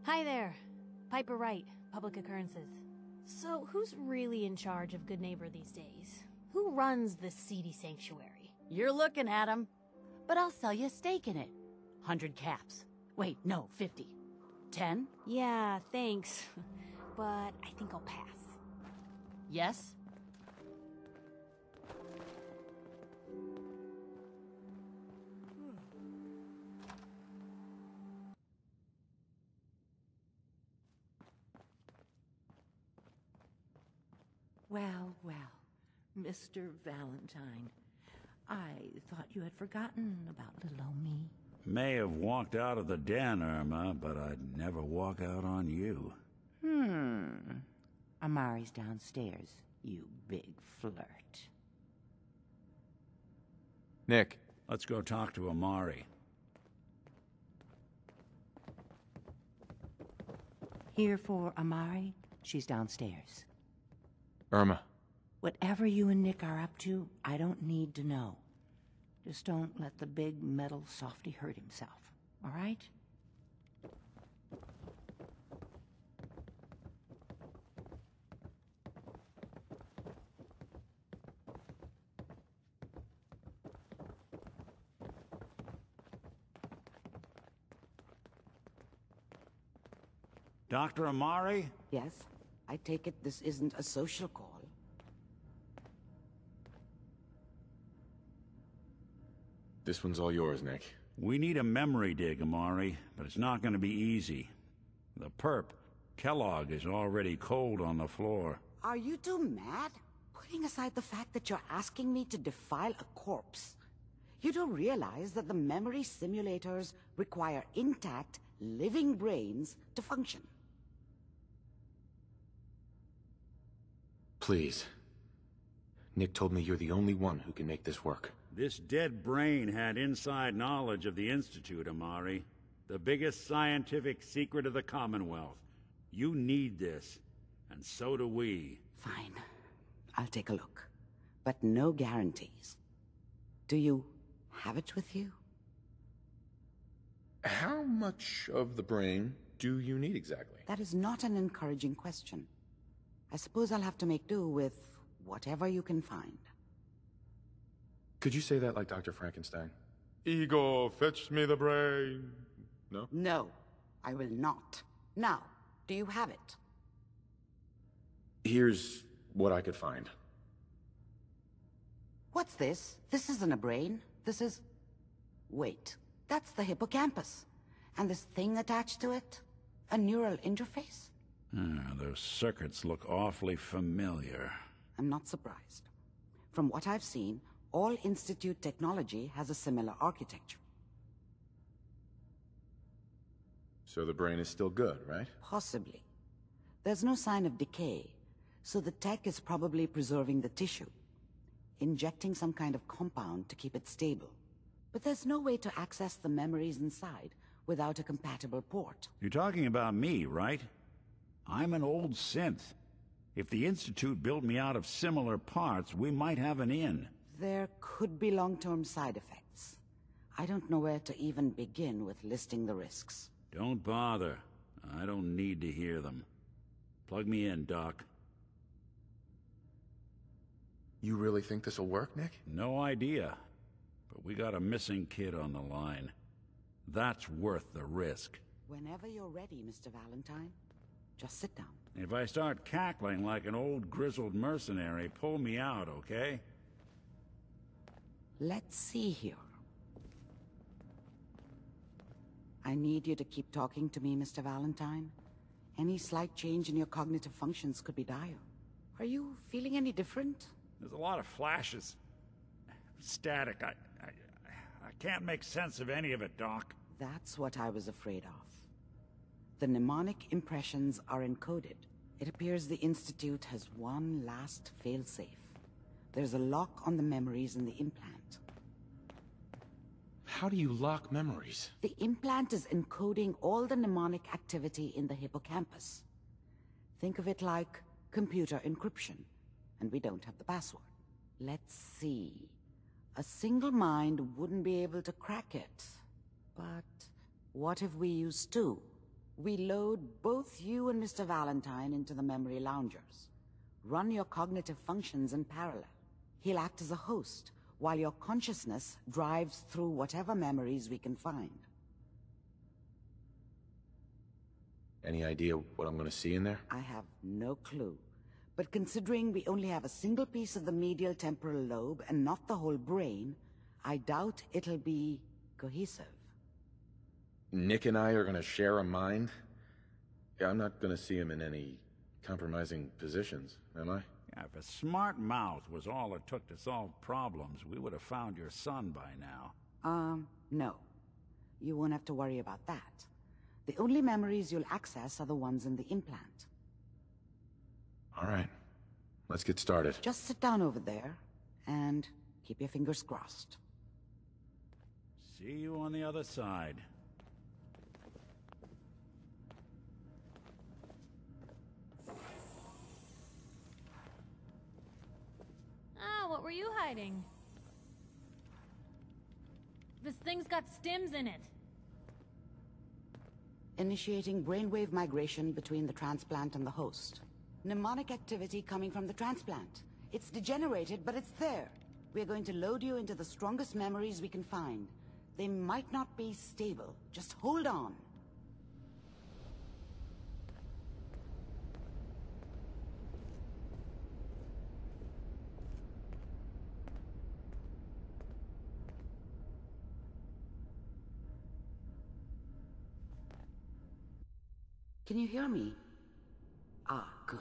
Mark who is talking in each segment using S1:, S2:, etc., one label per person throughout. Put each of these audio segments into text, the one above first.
S1: Hi there. Piper Wright, Public Occurrences. So, who's really in charge of Good Neighbor these days? Who runs this seedy sanctuary?
S2: You're looking at him. But I'll sell you a stake in it. 100 caps. Wait, no, 50. 10?
S1: Yeah, thanks. But I think I'll pass.
S2: Yes?
S3: Well, well, Mr. Valentine. I thought you had forgotten about little old me.
S4: May have walked out of the den, Irma, but I'd never walk out on you.
S3: Amari's downstairs, you big flirt.
S5: Nick.
S4: Let's go talk to Amari.
S3: Here for Amari? She's downstairs.
S5: Irma.
S3: Whatever you and Nick are up to, I don't need to know. Just don't let the big metal softy hurt himself, all right?
S4: Dr. Amari?
S6: Yes? I take it this isn't a social call.
S5: This one's all yours, Nick.
S4: We need a memory dig, Amari, but it's not going to be easy. The perp, Kellogg, is already cold on the floor.
S6: Are you two mad? Putting aside the fact that you're asking me to defile a corpse, you do realize that the memory simulators require intact, living brains to function.
S5: Please. Nick told me you're the only one who can make this work.
S4: This dead brain had inside knowledge of the Institute, Amari. The biggest scientific secret of the Commonwealth. You need this, and so do we.
S6: Fine. I'll take a look. But no guarantees. Do you have it with you?
S5: How much of the brain do you need exactly?
S6: That is not an encouraging question. I suppose I'll have to make do with whatever you can find.
S5: Could you say that like Dr. Frankenstein? Ego, fetch me the brain. No?
S6: No, I will not. Now, do you have it?
S5: Here's what I could find.
S6: What's this? This isn't a brain. This is... Wait, that's the hippocampus. And this thing attached to it? A neural interface?
S4: Those circuits look awfully familiar.
S6: I'm not surprised. From what I've seen, all Institute technology has a similar architecture.
S5: So the brain is still good, right?
S6: Possibly. There's no sign of decay, so the tech is probably preserving the tissue, injecting some kind of compound to keep it stable. But there's no way to access the memories inside without a compatible port.
S4: You're talking about me, right? I'm an old synth. If the Institute built me out of similar parts, we might have an in.
S6: There could be long-term side effects. I don't know where to even begin with listing the risks.
S4: Don't bother. I don't need to hear them. Plug me in, Doc.
S5: You really think this'll work, Nick?
S4: No idea. But we got a missing kid on the line. That's worth the risk.
S6: Whenever you're ready, Mr. Valentine. Just sit down.
S4: If I start cackling like an old grizzled mercenary, pull me out, okay?
S6: Let's see here. I need you to keep talking to me, Mr. Valentine. Any slight change in your cognitive functions could be dire. Are you feeling any different?
S4: There's a lot of flashes. Static. I can't make sense of any of it, Doc.
S6: That's what I was afraid of. The mnemonic impressions are encoded. It appears the Institute has one last failsafe. There's a lock on the memories in the implant.
S5: How do you lock memories?
S6: The implant is encoding all the mnemonic activity in the hippocampus. Think of it like computer encryption, and we don't have the password. Let's see. A single mind wouldn't be able to crack it. But what if we use two? We load both you and Mr. Valentine into the memory loungers. Run your cognitive functions in parallel. He'll act as a host, while your consciousness drives through whatever memories we can find.
S5: Any idea what I'm gonna see in there?
S6: I have no clue. But considering we only have a single piece of the medial temporal lobe and not the whole brain, I doubt it'll be cohesive.
S5: Nick and I are gonna share a mind? Yeah, I'm not gonna see him in any compromising positions, am I?
S4: Yeah, if a smart mouth was all it took to solve problems, we would have found your son by now.
S6: No. You won't have to worry about that. The only memories you'll access are the ones in the implant.
S5: All right. Let's get started.
S6: Just sit down over there, and keep your fingers crossed.
S4: See you on the other side.
S1: Ah, what were you hiding? This thing's got stims in it.
S6: Initiating brainwave migration between the transplant and the host. Mnemonic activity coming from the transplant. It's degenerated, but it's there. We're going to load you into the strongest memories we can find. They might not be stable. Just hold on. Can you hear me? Ah, good.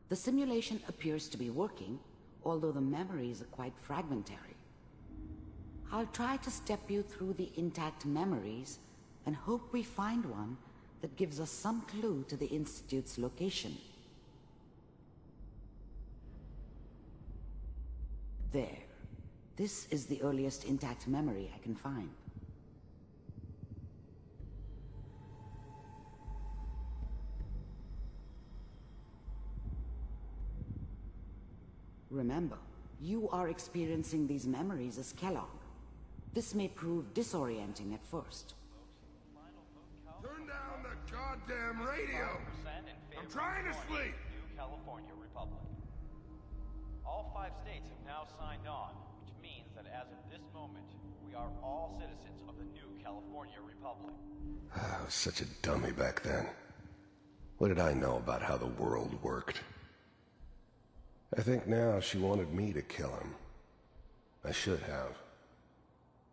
S6: The simulation appears to be working, although the memories are quite fragmentary. I'll try to step you through the intact memories and hope we find one that gives us some clue to the Institute's location. There. This is the earliest intact memory I can find. Remember, you are experiencing these memories as Kellogg. This may prove disorienting at first.
S7: Turn down the goddamn radio! I'm trying to sleep!
S8: New California Republic. All 5 states have now signed on, which means that as of this moment, we are all citizens of the new California Republic.
S7: I was such a dummy back then. What did I know about how the world worked? I think now she wanted me to kill him. I should have.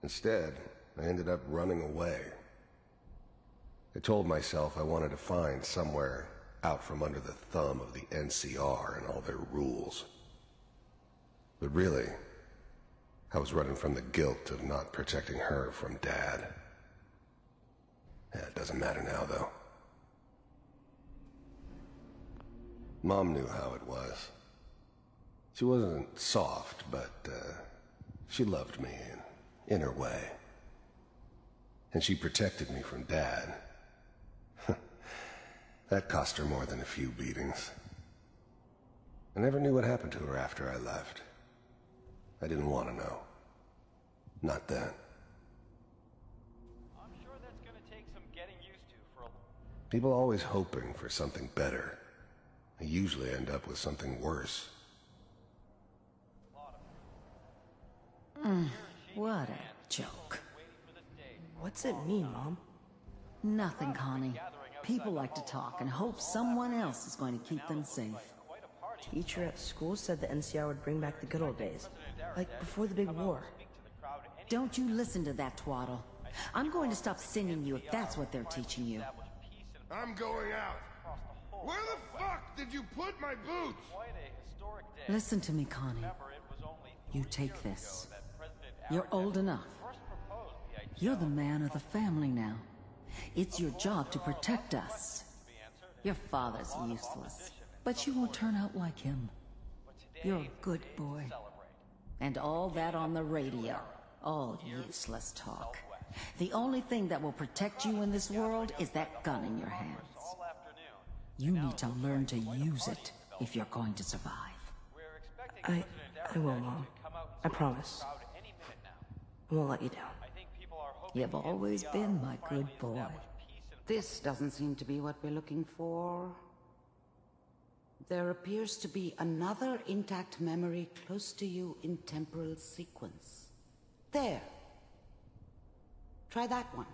S7: Instead, I ended up running away. I told myself I wanted to find somewhere out from under the thumb of the NCR and all their rules. But really, I was running from the guilt of not protecting her from Dad. It doesn't matter now, though. Mom knew how it was. She wasn't soft, but she loved me in her way. And she protected me from Dad. That cost her more than a few beatings. I never knew what happened to her after I left. I didn't want to know. Not then.
S8: I'm sure that's gonna take some getting used to for a...
S7: People always hoping for something better. They usually end up with something worse.
S2: What a joke.
S9: What's it mean, Mom?
S2: Nothing, Connie. People like to talk and hope someone else is going to keep them safe.
S9: Teacher at school said the NCR would bring back the good old days, like before the big war.
S2: Don't you listen to that twaddle. I'm going to stop singing you if that's what they're teaching you.
S7: I'm going out. Where the fuck did you put my boots?
S2: Listen to me, Connie. You take this. You're old enough. You're the man of the family now. It's your job to protect us. Your father's useless, but you won't turn out like him. You're a good boy. And all that on the radio. All useless talk. The only thing that will protect you in this world is that gun in your hands. You need to learn to use it if you're going to survive.
S9: I will, Mom. I promise. I won't let you down.
S2: You've always been my good boy.
S6: This doesn't seem to be what we're looking for. There appears to be another intact memory close to you in temporal sequence. There. Try that one.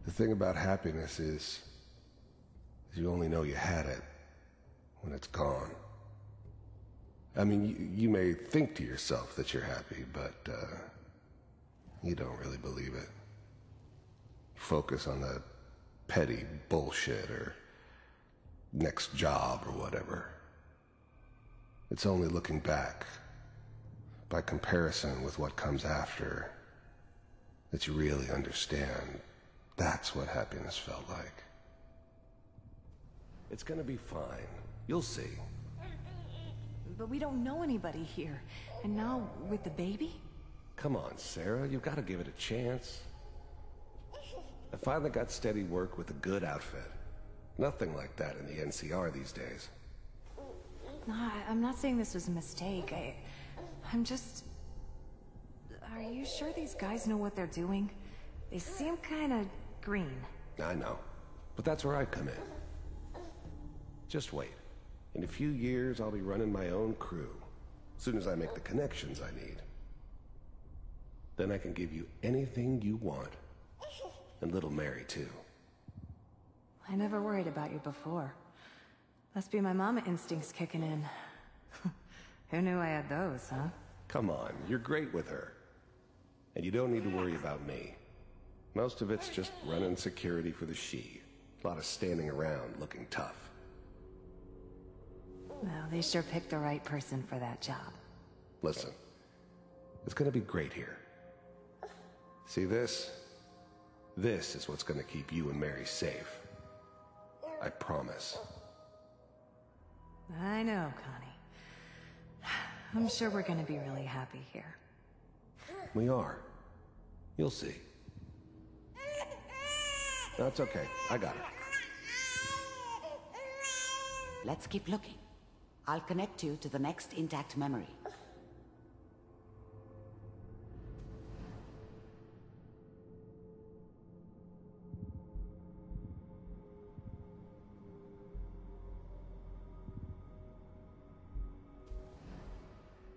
S7: The thing about happiness is you only know you had it when it's gone. I mean, you may think to yourself that you're happy, but you don't really believe it. Focus on the petty bullshit or next job or whatever. It's only looking back, by comparison with what comes after, that you really understand. That's what happiness felt like. It's gonna be fine. You'll see.
S10: But we don't know anybody here. And now, with the baby?
S7: Come on, Sarah. You've got to give it a chance. I finally got steady work with a good outfit. Nothing like that in the NCR these days.
S10: No, I'm not saying this was a mistake. I'm just... Are you sure these guys know what they're doing? They seem kinda green.
S7: I know. But that's where I come in. Just wait. In a few years, I'll be running my own crew. As soon as I make the connections I need. Then I can give you anything you want. And little Mary, too.
S10: I never worried about you before. Must be my mama instincts kicking in. Who knew I had those, huh?
S7: Come on, you're great with her. And you don't need to worry about me. Most of it's just running security for the She. A lot of standing around looking tough.
S10: Well, they sure picked the right person for that job.
S7: Listen, it's gonna be great here. See this? This is what's gonna keep you and Mary safe. I promise.
S10: I know, Connie. I'm sure we're gonna be really happy here.
S7: We are. You'll see. That's okay. I got it.
S6: Let's keep looking. I'll connect you to the next intact memory.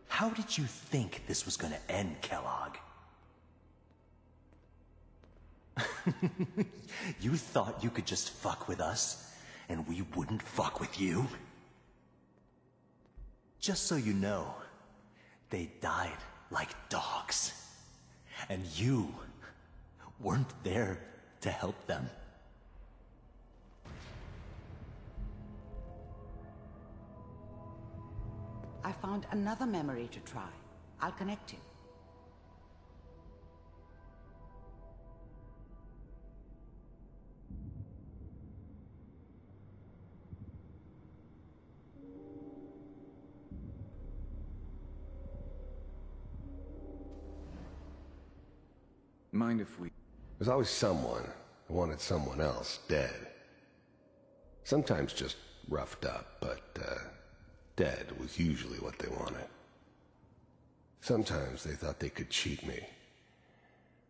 S11: How did you think this was gonna end, Kellogg? You thought you could just fuck with us, and we wouldn't fuck with you? Just so you know, they died like dogs. And you weren't there to help them.
S6: I found another memory to try. I'll connect you.
S12: Mind if we...
S7: There's always someone who wanted someone else dead. Sometimes just roughed up, but, dead was usually what they wanted. Sometimes they thought they could cheat me.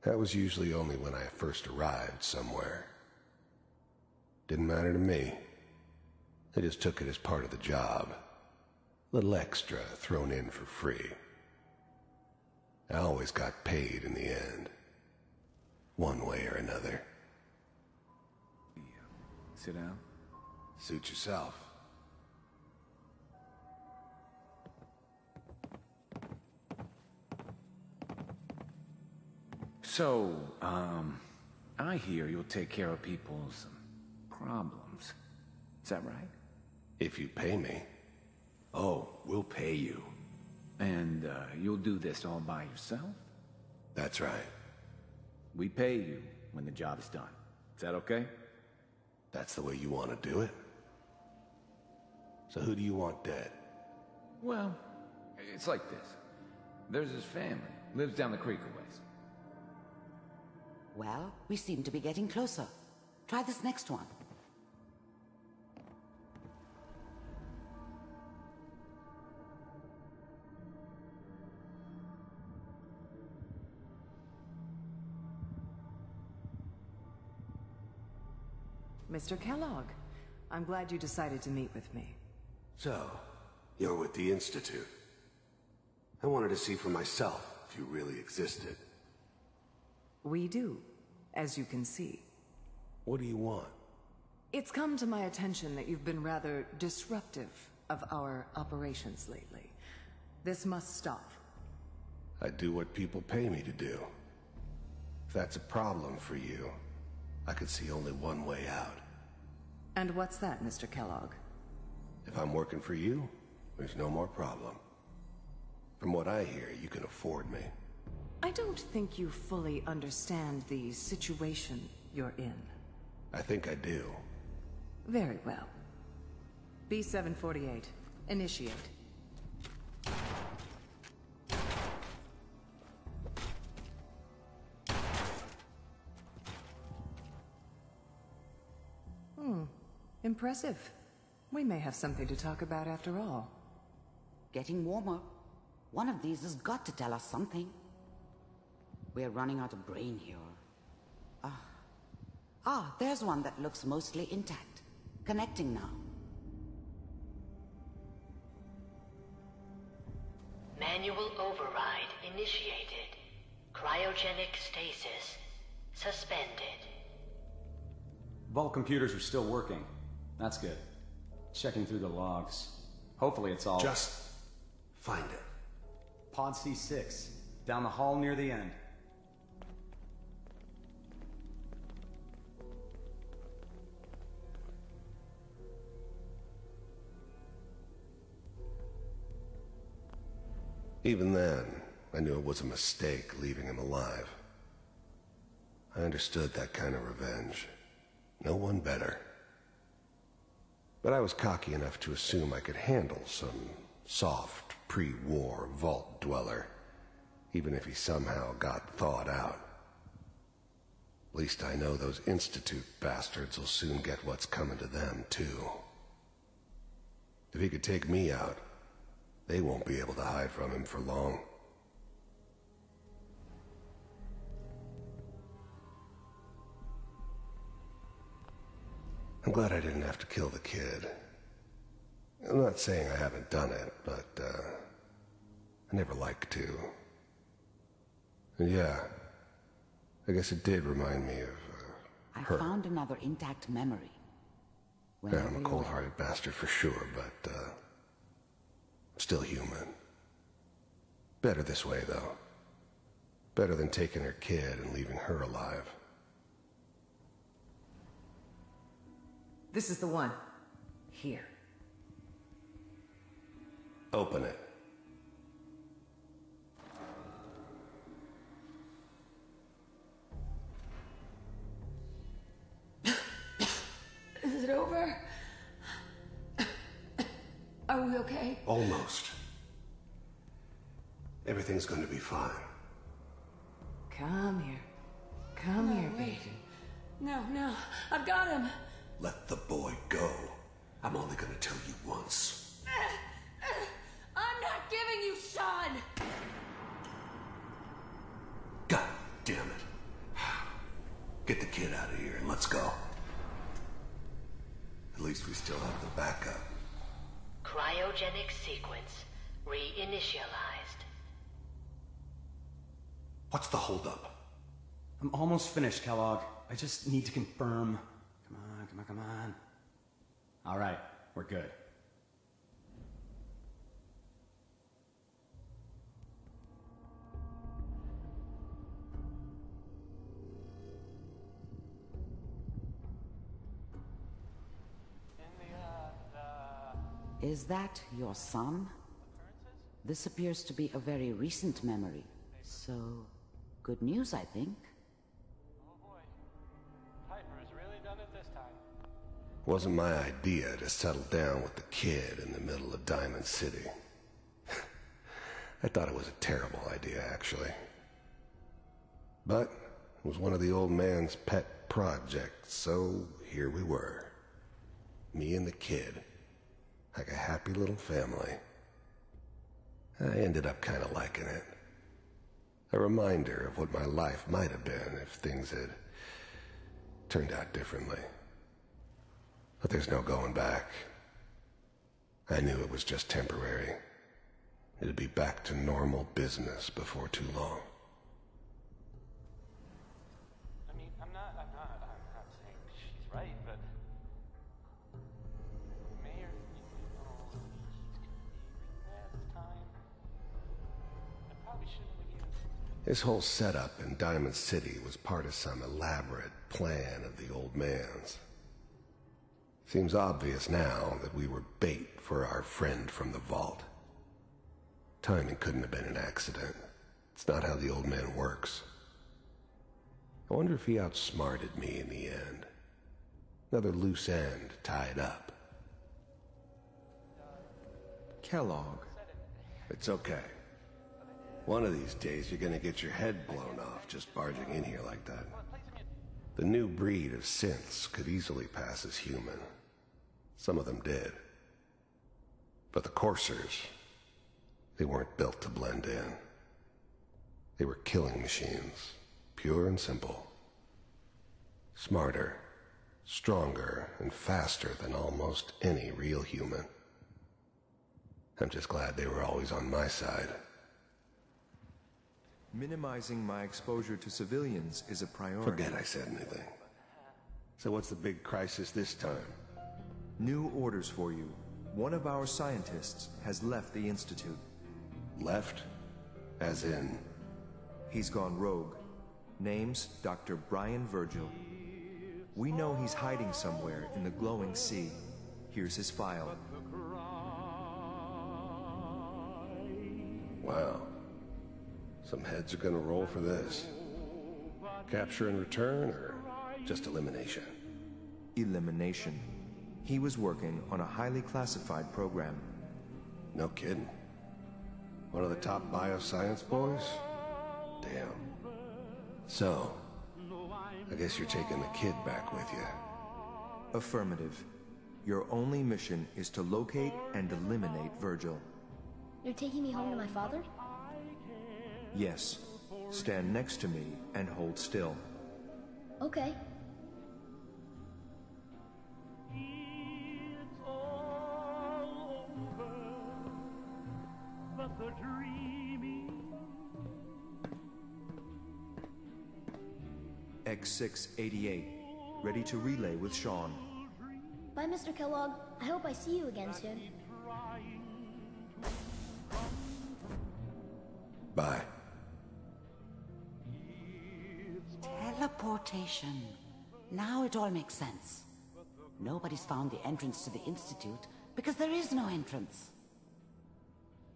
S7: That was usually only when I first arrived somewhere. Didn't matter to me. They just took it as part of the job. A little extra thrown in for free. I always got paid in the end. One way or another.
S12: Sit down.
S7: Suit yourself.
S12: So, I hear you'll take care of people's problems. that right?
S7: If you pay me.
S12: Oh, we'll pay you. And, you'll do this all by yourself?
S7: That's right.
S12: We pay you when the job is done. Is that okay?
S7: That's the way you want to do it? So who do you want dead?
S12: Well, it's like this. There's his family. Lives down the creek a ways.
S6: Well, we seem to be getting closer. Try this next one.
S13: Mr. Kellogg, I'm glad you decided to meet with me.
S7: So, you're with the Institute. I wanted to see for myself if you really existed.
S13: We do, as you can see.
S7: What do you want?
S13: It's come to my attention that you've been rather disruptive of our operations lately. This must stop.
S7: I do what people pay me to do. If that's a problem for you, I could see only one way out.
S13: And what's that, Mr. Kellogg?
S7: If I'm working for you, there's no more problem. From what I hear, you can afford me.
S13: I don't think you fully understand the situation you're in.
S7: I think I do.
S13: Very well. B-748, initiate. Impressive. We may have something to talk about after all.
S6: Getting warmer. One of these has got to tell us something. We're running out of brain here. There's one that looks mostly intact. Connecting now.
S14: Manual override initiated. Cryogenic stasis suspended.
S15: Vault computers are still working. That's good. Checking through the logs. Hopefully it's all...
S7: Just find it.
S15: Pod C6. Down the hall near the end.
S7: Even then, I knew it was a mistake leaving him alive. I understood that kind of revenge. No one better. But I was cocky enough to assume I could handle some soft, pre-war vault dweller, even if he somehow got thawed out. At least I know those Institute bastards will soon get what's coming to them, too. If he could take me out, they won't be able to hide from him for long. I'm glad I didn't have to kill the kid. I'm not saying I haven't done it, but, I never liked to. And yeah, I guess it did remind me of, her.
S6: I found another intact memory.
S7: Yeah, I'm a cold-hearted bastard for sure, but, still human. Better this way, though. Better than taking her kid and leaving her alive.
S13: This is the one. Here.
S7: Open it.
S16: Is it over? Are we okay?
S7: Almost. Everything's going to be fine.
S13: Come here. Come here, baby.
S16: No, I've got him.
S7: Let the boy go. I'm only going to tell you once.
S16: I'm not giving you Sean!
S7: God damn it. Get the kid out of here and let's go. At least we still have the backup.
S14: Cryogenic sequence reinitialized.
S7: What's the holdup?
S15: I'm almost finished, Kellogg. I just need to confirm. Come on. All right, we're good.
S6: Is that your son? This appears to be a very recent memory. So, good news, I think.
S8: Oh boy. Piper's really done it this time.
S7: Wasn't my idea to settle down with the kid in the middle of Diamond City. I thought it was a terrible idea, actually. But it was one of the old man's pet projects, so here we were. Me and the kid. Like a happy little family. I ended up kind of liking it. A reminder of what my life might have been if things had turned out differently. But there's no going back. I knew it was just temporary. It'd be back to normal business before too long.
S8: I mean, I'm not saying she's right, but Mayor, he's gonna be there this time. I probably shouldn't have even.
S7: This whole setup in Diamond City was part of some elaborate plan of the old man's. Seems obvious now that we were bait for our friend from the vault. Timing couldn't have been an accident. It's not how the old man works. I wonder if he outsmarted me in the end. Another loose end tied up.
S17: Kellogg.
S7: It's okay. One of these days you're gonna get your head blown off just barging in here like that. The new breed of synths could easily pass as human. Some of them did. But the coursers, they weren't built to blend in. They were killing machines, pure and simple. Smarter, stronger, and faster than almost any real human. I'm just glad they were always on my side.
S17: Minimizing my exposure to civilians is a priority.
S7: Forget I said anything. So what's the big crisis this time?
S17: New orders for you. One of our scientists has left the Institute.
S7: Left? As in?
S17: He's gone rogue. Name's Dr. Brian Virgil. We know he's hiding somewhere in the glowing sea. Here's his file.
S7: Wow. Some heads are gonna roll for this. Capture and return, or just elimination?
S17: Elimination. He was working on a highly classified program.
S7: No kidding. One of the top bioscience boys? Damn. So, I guess you're taking the kid back with you.
S17: Affirmative. Your only mission is to locate and eliminate Virgil.
S18: You're taking me home to my father?
S17: Yes. Stand next to me and hold still.
S18: Okay.
S17: X688, ready to relay with Sean.
S18: Bye, Mr. Kellogg. I hope I see you again soon.
S7: Bye.
S6: Teleportation. Now it all makes sense. Nobody's found the entrance to the Institute because there is no entrance.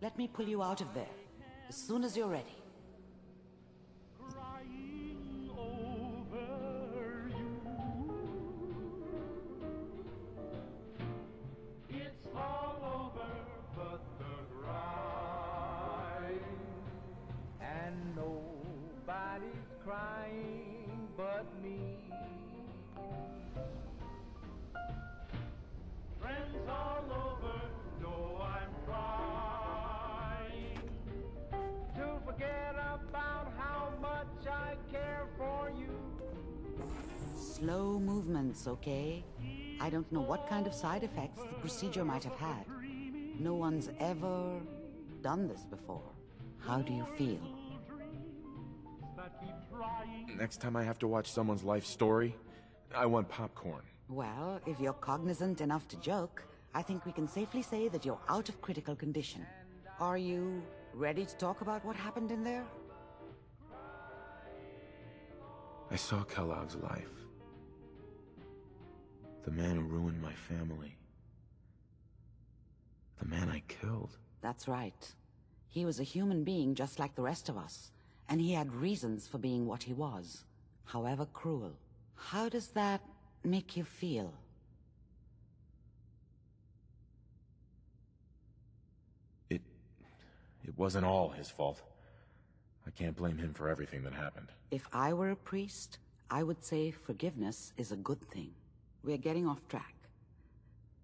S6: Let me pull you out of there as soon as you're ready.
S19: Crying but me. Friends all over know I'm trying to forget about how much I care for you.
S6: Slow movements, okay? I don't know what kind of side effects the procedure might have had. No one's ever done this before. How do you feel?
S5: Next time I have to watch someone's life story, I want popcorn.
S6: Well, if you're cognizant enough to joke, I think we can safely say that you're out of critical condition. Are you ready to talk about what happened in there?
S5: I saw Kellogg's life. The man who ruined my family. man I killed.
S6: That's right. He was a human being just like the rest of us, and he had reasons for being what he was, however cruel. How does that make you feel?
S5: It wasn't all his fault. I can't blame him for everything that happened.
S6: If I were a priest, I would say forgiveness is a good thing. We're getting off track.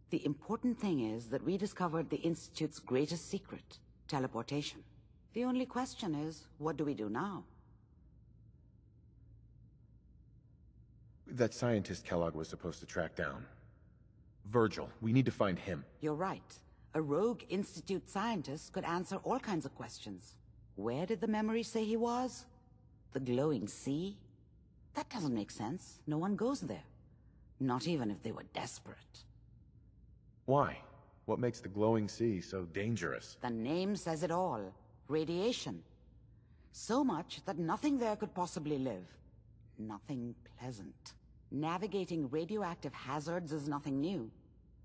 S6: The important thing is that we discovered the Institute's greatest secret, teleportation. The only question is, what do we do now?
S5: That scientist Kellogg was supposed to track down. Virgil, we need to find him.
S6: You're right. A rogue Institute scientist could answer all kinds of questions. Where did the memory say he was? The glowing sea? That doesn't make sense. No one goes there. Not even if they were desperate.
S5: Why? What makes the glowing sea so dangerous?
S6: The name says it all. Radiation. So much that nothing there could possibly live. Nothing pleasant. Navigating radioactive hazards is nothing new.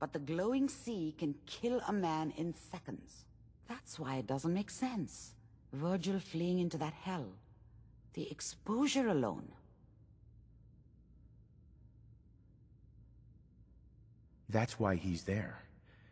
S6: But the glowing sea can kill a man in seconds. That's why it doesn't make sense. Virgil fleeing into that hell. The exposure alone.
S5: That's why he's there.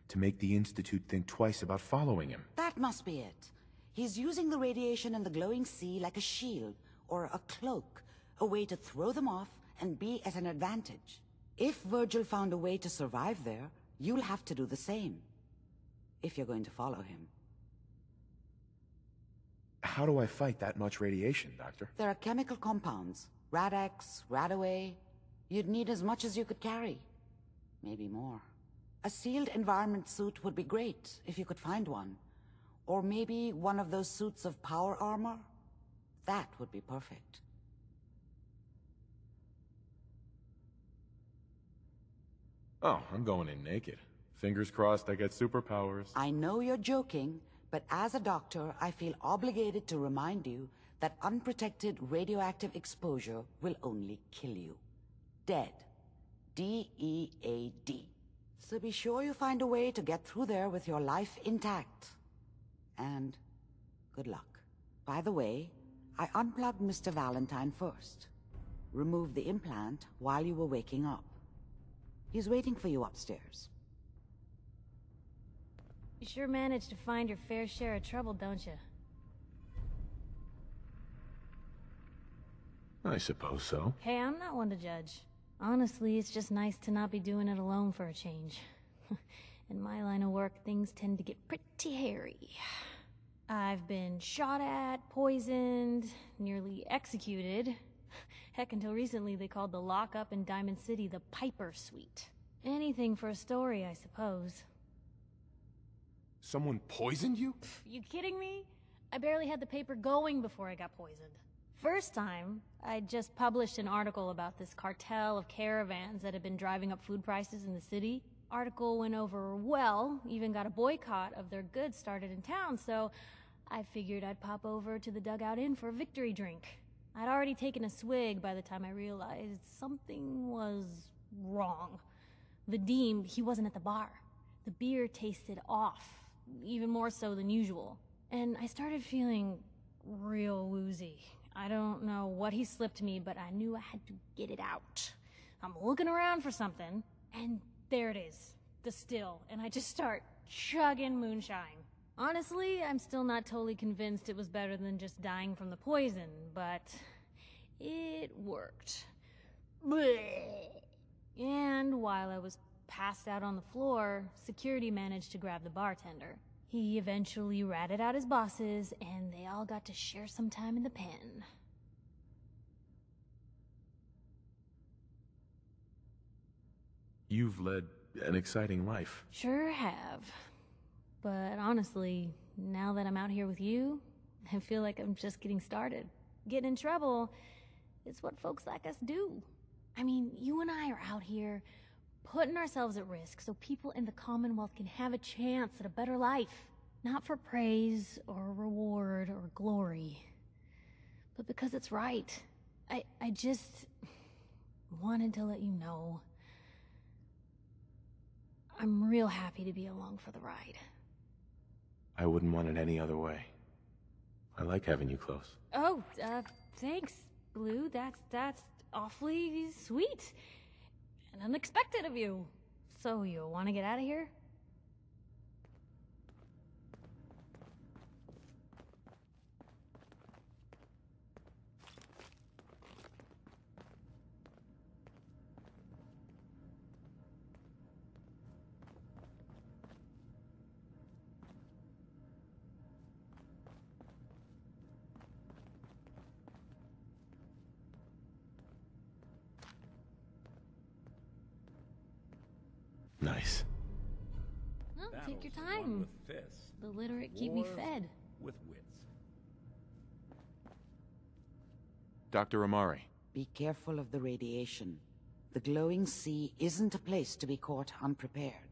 S5: To make the Institute think twice about following him.
S6: That must be it. He's using the radiation in the glowing sea like a shield, or a cloak, a way to throw them off and be at an advantage. If Virgil found a way to survive there, you'll have to do the same. If you're going to follow him.
S5: How do I fight that much radiation, Doctor?
S6: There are chemical compounds. Rad-X, Radaway. You'd need as much as you could carry. Maybe more. A sealed environment suit would be great, if you could find one. Or maybe one of those suits of power armor? That would be perfect.
S5: Oh, I'm going in naked. Fingers crossed I get superpowers.
S6: I know you're joking, but as a doctor, I feel obligated to remind you that unprotected radioactive exposure will only kill you. Dead. D-E-A-D. So be sure you find a way to get through there with your life intact. And good luck. By the way, I unplugged Mr. Valentine first. Removed the implant while you were waking up. He's waiting for you upstairs.
S1: You sure managed to find your fair share of trouble, don't you?
S5: I suppose so.
S1: Hey, I'm not one to judge. Honestly, it's just nice to not be doing it alone for a change. In my line of work, things tend to get pretty hairy. I've been shot at, poisoned, nearly executed. Heck, until recently they called the lockup in Diamond City the Piper Suite. Anything for a story, I suppose.
S5: Someone poisoned you?
S1: You kidding me? I barely had the paper going before I got poisoned. First time, I just published an article about this cartel of caravans that had been driving up food prices in the city. Article went over well, even got a boycott of their goods started in town, so I figured I'd pop over to the Dugout Inn for a victory drink. I'd already taken a swig by the time I realized something was wrong. Vadim, he wasn't at the bar. The beer tasted off, even more so than usual. And I started feeling real woozy. I don't know what he slipped me, but I knew I had to get it out. I'm looking around for something, and there it is, the still, and I just start chugging moonshine. Honestly, I'm still not totally convinced it was better than just dying from the poison, but it worked. Blech. And while I was passed out on the floor, security managed to grab the bartender. He eventually ratted out his bosses, and they all got to share some time in the pen.
S5: You've led an exciting life.
S1: Sure have. But honestly, now that I'm out here with you, I feel like I'm just getting started. Getting in trouble is what folks like us do. I mean, you and I are out here putting ourselves at risk so people in the Commonwealth can have a chance at a better life. Not for praise or reward or glory, but because it's right. I just wanted to let you know I'm real happy to be along for the ride.
S5: I wouldn't want it any other way. I like having you close.
S1: Oh, thanks, Blue. That's awfully sweet. And unexpected of you. So, you want to get out of here?
S5: Nice.
S1: Well, take your time. The literate keep me fed.
S4: With wits.
S5: Dr. Amari.
S6: Be careful of the radiation. The glowing sea isn't a place to be caught unprepared.